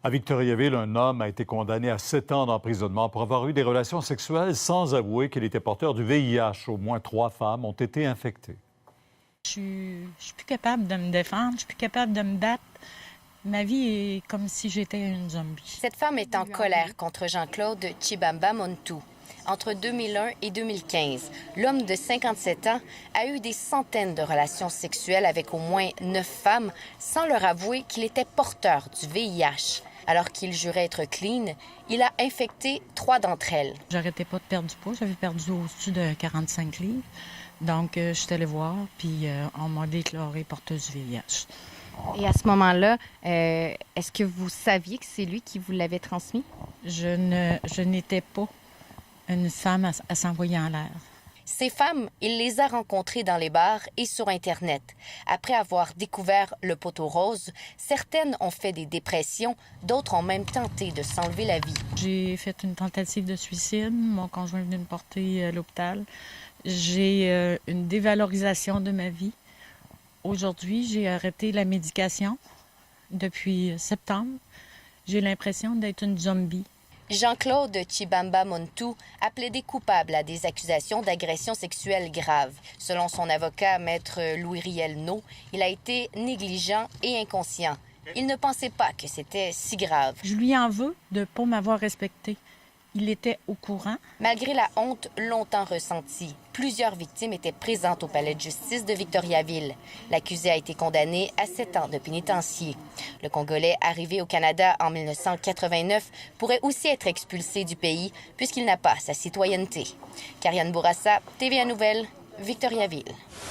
À Victoriaville, un homme a été condamné à 7 ans d'emprisonnement pour avoir eu des relations sexuelles sans avouer qu'il était porteur du VIH. Au moins 3 femmes ont été infectées. Je suis plus capable de me défendre, je suis plus capable de me battre. Ma vie est comme si j'étais une zombie. Cette femme est en colère contre Jean-Claude Chibamba Montou. Entre 2001 et 2015, l'homme de 57 ans a eu des centaines de relations sexuelles avec au moins 9 femmes sans leur avouer qu'il était porteur du VIH. Alors qu'il jurait être clean, il a infecté 3 d'entre elles. J'arrêtais pas de perdre du poids, j'avais perdu au-dessus de 45 livres. Donc, je suis allée voir, puis on m'a déclaré porteuse du VIH. Et à ce moment-là, est-ce que vous saviez que c'est lui qui vous l'avait transmis? Je n'étais pas une femme à s'envoyer en l'air. Ces femmes, il les a rencontrées dans les bars et sur Internet. Après avoir découvert le poteau rose, certaines ont fait des dépressions, d'autres ont même tenté de s'enlever la vie. J'ai fait une tentative de suicide. Mon conjoint est venu me porter à l'hôpital. J'ai une dévalorisation de ma vie. Aujourd'hui, j'ai arrêté la médication depuis septembre. J'ai l'impression d'être une zombie. Jean-Claude Chibamba Montou a plaidé coupable à des accusations d'agression sexuelle grave. Selon son avocat, maître Louis-Riel No, il a été négligent et inconscient. Il ne pensait pas que c'était si grave. Je lui en veux de ne pas m'avoir respectée. Il était au courant. Malgré la honte longtemps ressentie, plusieurs victimes étaient présentes au palais de justice de Victoriaville. L'accusé a été condamné à 7 ans de pénitencier. Le Congolais, arrivé au Canada en 1989, pourrait aussi être expulsé du pays puisqu'il n'a pas sa citoyenneté. Karianne Bourassa, TVA Nouvelles, Victoriaville.